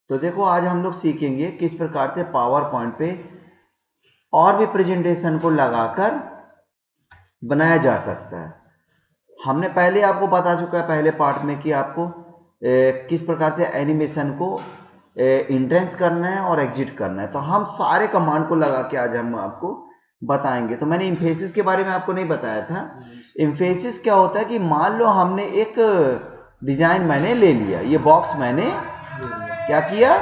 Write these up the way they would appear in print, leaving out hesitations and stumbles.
तो देखो आज हम लोग सीखेंगे किस प्रकार से पावर पॉइंट पे और भी प्रेजेंटेशन को लगाकर बनाया जा सकता है। हमने पहले आपको बता चुका है पहले पार्ट में कि आपको किस प्रकार से एनिमेशन को इंट्रेंस करना है और एग्जिट करना है। तो हम सारे कमांड को लगा के आज हम आपको बताएंगे। तो मैंने इम्फेसिस के बारे में आपको नहीं बताया था। इम्फेसिस क्या होता है कि मान लो हमने एक डिजाइन मैंने ले लिया, ये बॉक्स मैंने क्या किया,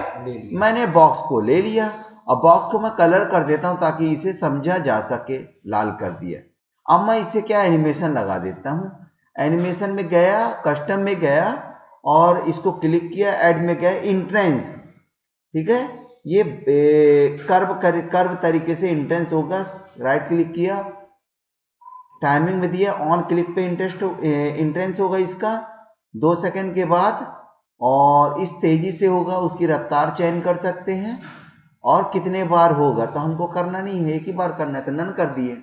मैंने बॉक्स को ले लिया। अब बॉक्स को मैं कलर कर देता हूं ताकि इसे समझा जा सके, लाल कर दिया। अब मैं इसे क्या एनिमेशन लगा देता हूं। एनिमेशन में गया, कस्टम में गया और इसको क्लिक किया, ऐड में गया, इंट्रेंस, ठीक है। ये कर्व तरीके से इंट्रेंस होगा। राइट क्लिक किया, टाइमिंग में दिया, ऑन क्लिक पे इंट्रेंस होगा इसका 2 सेकंड के बाद, और इस तेजी से होगा, उसकी रफ्तार चयन कर सकते हैं और कितने बार होगा। तो हमको करना नहीं है, एक ही बार करना है, तो नन कर दिए।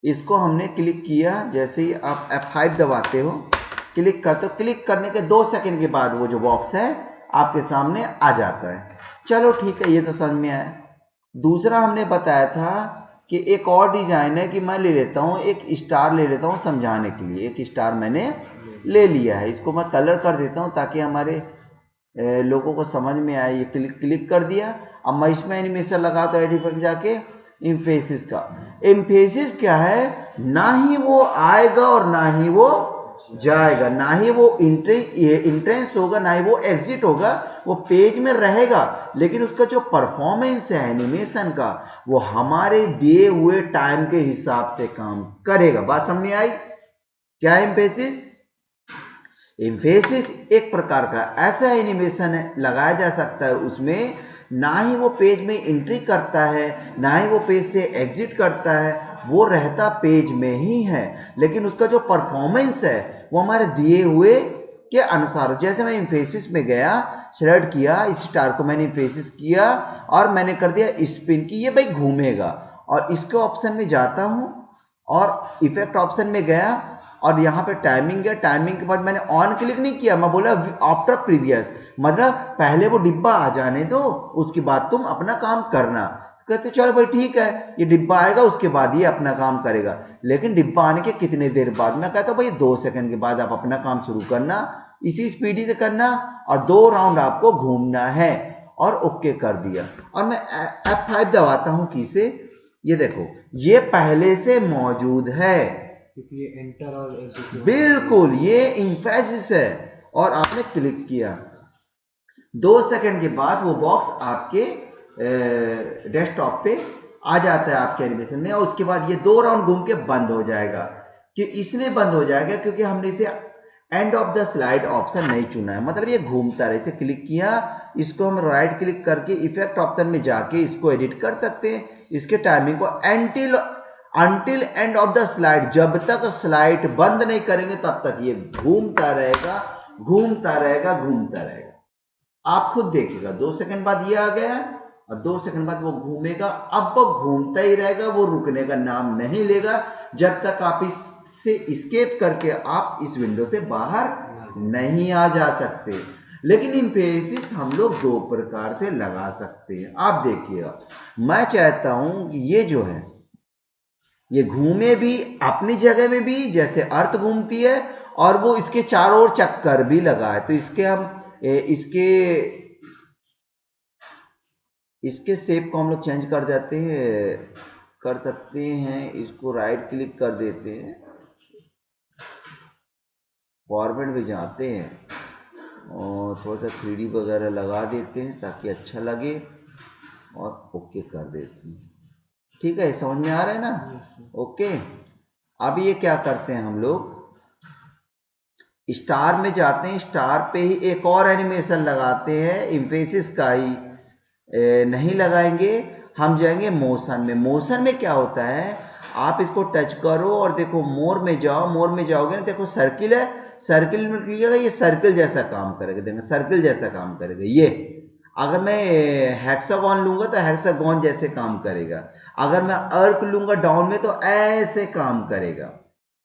इसको हमने क्लिक किया, जैसे ही आप F5 दबाते हो, क्लिक करते हो, क्लिक करने के 2 सेकंड के बाद वो जो बॉक्स है आपके सामने आ जाता है। चलो ठीक है, ये तो समझ में आया। दूसरा हमने बताया था कि एक और डिजाइन है कि मैं ले लेता हूं, एक स्टार ले लेता हूं समझाने के लिए। एक स्टार मैंने ले लिया है, इसको मैं कलर कर देता हूं ताकि हमारे लोगों को समझ में आए। ये क्लिक कर दिया। अब मैं इसमें एनिमेशन लगा तो एडिट जाके इम्फेसिस का। इम्फेसिस क्या है, ना ही वो आएगा और ना ही वो जाएगा, ना ही वो इंट्रेंस होगा, ना ही वो एग्जिट होगा। वो पेज में रहेगा, लेकिन उसका जो परफॉर्मेंस है एनिमेशन का, वो हमारे दिए हुए टाइम के हिसाब से काम करेगा। बात समझ में आई? क्या है इम्फेसिस? इम्फेसिस एक प्रकार का ऐसा एनिमेशन है, लगाया जा सकता है उसमें ना ही वो पेज में एंट्री करता है, ना ही वो पेज से एग्जिट करता है, वो रहता पेज में ही है, लेकिन उसका जो परफॉर्मेंस है वो हमारे दिए हुए के अनुसार। जैसे मैं इम्फेसिस में गया, सेलेक्ट किया, इस स्टार को मैंने इम्फेसिस किया और मैंने कर दिया स्पिन की, ये भाई घूमेगा। और इसके ऑप्शन में जाता हूं और इफेक्ट ऑप्शन में गया और यहाँ पे टाइमिंग है। टाइमिंग के बाद मैंने ऑन क्लिक नहीं किया, मैं बोला आफ्टर प्रीवियस, मतलब पहले वो डिब्बा आ जाने दो, उसके बाद तुम अपना काम करना। कहते चलो भाई ठीक है, ये डिब्बा आएगा उसके बाद ये अपना काम करेगा। लेकिन डिब्बा आने के कितने देर बाद? मैं कहता हूँ भाई 2 सेकंड के बाद आप अपना काम शुरू करना, इसी स्पीडी से करना और 2 राउंड आपको घूमना है। और ओके कर दिया। और मैं F5 दबाता हूं की से, ये देखो ये पहले से मौजूद है, ये एंटर और एग्जिट बिल्कुल ये इम्फेसिस है। और आपने क्लिक किया, 2 सेकंड के बाद वो बॉक्स आपके डेस्कटॉप पे आ जाता है आपके एनिमेशन में, और उसके बाद ये 2 राउंड घूम के बंद हो जाएगा। कि इसलिए बंद हो जाएगा क्योंकि हमने इसे end of the slide option नहीं चुना है, मतलब ये घूमता रहे। इसे क्लिक किया, इसको हम राइट क्लिक करके इफेक्ट ऑप्शन में जाके इसको एडिट कर सकते हैं, इसके टाइमिंग को until end of the slide, जब तक स्लाइड बंद नहीं करेंगे तब तक ये घूमता रहेगा, घूमता रहेगा, घूमता रहेगा। आप खुद देखिएगा 2 सेकंड बाद ये आ गया और 2 सेकंड बाद वो घूमेगा। अब वो घूमता ही रहेगा, वो रुकने का नाम नहीं लेगा जब तक आप इससे एस्केप करके आप इस विंडो से बाहर नहीं आ जा सकते। लेकिन इम्फेसिस हम लोग 2 प्रकार से लगा सकते हैं। आप देखिएगा, मैं चाहता हूं कि ये जो है ये घूमे भी अपनी जगह में भी, जैसे अर्थ घूमती है, और वो इसके चारों ओर चक्कर भी लगाए। तो इसके हम इसके शेप को हम लोग चेंज कर देते हैं, कर सकते हैं। इसको राइट क्लिक कर देते हैं, फॉर्मेट में जाते हैं और थोड़ा सा 3D वगैरह लगा देते हैं ताकि अच्छा लगे और ओके कर देते हैं। ठीक है, समझ में आ रहा है ना? ओके। अब ये क्या करते हैं, हम लोग स्टार में जाते हैं, स्टार पे ही एक और एनिमेशन लगाते हैं, इम्फेसिस का ही नहीं लगाएंगे। हम जाएंगे मोशन में। मोशन में क्या होता है, आप इसको टच करो और देखो मोर में जाओ, मोर में जाओगे ना, देखो सर्किल है, सर्किल में क्लिक, ये सर्किल जैसा काम करेगा, देखो सर्किल जैसा काम करेगा। ये अगर मैं हेक्सागोन लूंगा तो हेक्सागोन जैसे काम करेगा। अगर मैं अर्क लूंगा डाउन में तो ऐसे काम करेगा,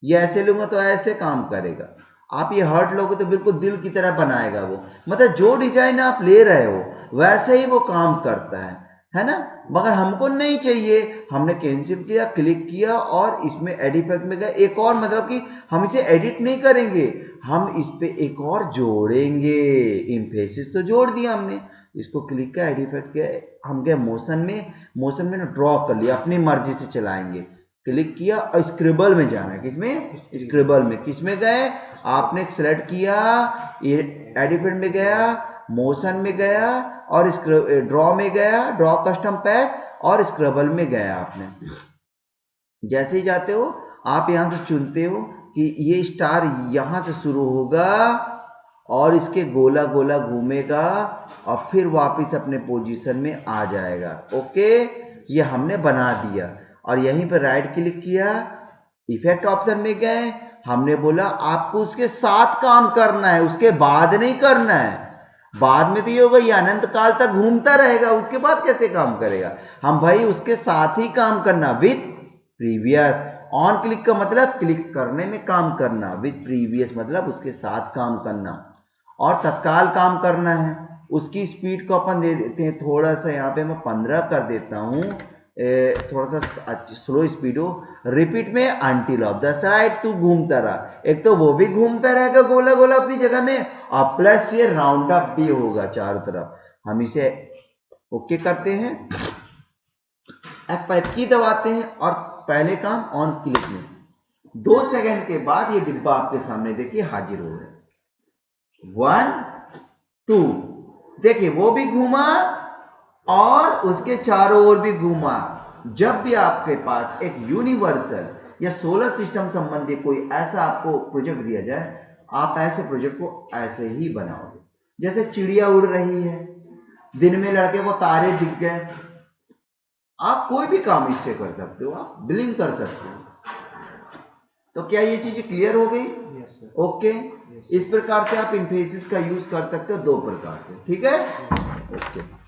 ये ऐसे लूंगा तो ऐसे काम करेगा। आप ये हार्ट लोगे तो बिल्कुल दिल की तरह बनाएगा वो, मतलब जो डिजाइन आप ले रहे हो वैसे ही वो काम करता है ना। मगर हमको नहीं चाहिए, हमने कैंसिल किया, क्लिक किया और इसमें एड इफेक्ट में गए। एक और मतलब कि हम इसे एडिट नहीं करेंगे, हम इस पे एक और जोड़ेंगे। इम्फेसिस तो जोड़ दिया हमने, इसको क्लिक किया, एड इफेक्ट किया, हम गए मोशन में ना ड्रॉ कर लिया, अपनी मर्जी से चलाएंगे। क्लिक किया और स्क्रिबल में जाना है, किसमें? स्क्रिबल में। किसमें गए? आपने सेलेक्ट किया, एड इफेक्ट में गया, मोशन में गया और ड्रॉ में गया, ड्रॉ कस्टम पैथ और स्क्रबल में गया। आपने जैसे ही जाते हो आप यहां से चुनते हो कि ये स्टार यहां से शुरू होगा और इसके गोला गोला घूमेगा और फिर वापस अपने पोजीशन में आ जाएगा। ओके, ये हमने बना दिया। और यहीं पर राइट क्लिक किया, इफेक्ट ऑप्शन में गए, हमने बोला आपको उसके साथ काम करना है, उसके बाद नहीं करना है। बाद में तो ये होगा, ये अनंत काल तक घूमता रहेगा, उसके बाद कैसे काम करेगा? हम भाई उसके साथ ही काम करना, विथ प्रीवियस। ऑन क्लिक का मतलब क्लिक करने में काम करना, विथ प्रीवियस मतलब उसके साथ काम करना। और तत्काल काम करना है, उसकी स्पीड को अपन दे देते हैं थोड़ा सा, यहाँ पे मैं 15 कर देता हूँ, थोड़ा सा स्लो स्पीड हो। रिपीट में अंटिल ऑफ द साइड तू घूमता रहा, एक तो वो भी घूमता रहेगा गोला गोला अपनी जगह में और प्लस ये राउंड अप भी होगा चारों तरफ। हम इसे ओके करते हैं, F5 की दबाते हैं और पहले काम ऑन क्लिक में 2 सेकंड के बाद ये डिब्बा आपके सामने देखिए हाजिर हो गया। 1 2 देखिए वो भी घूमा और उसके चारों ओर भी घूमा। जब भी आपके पास एक यूनिवर्सल या सोलर सिस्टम संबंधी कोई ऐसा आपको प्रोजेक्ट दिया जाए, आप ऐसे प्रोजेक्ट को ऐसे ही बनाओगे। जैसे चिड़िया उड़ रही है, दिन में लड़के को तारे दिख गए, आप कोई भी काम इससे कर सकते हो, आप ब्लिंक कर सकते हो। तो क्या ये चीजें क्लियर हो गई? ओके, इस प्रकार से आप इम्फेसिस का यूज कर सकते हो 2 प्रकार से, ठीक है? ओके।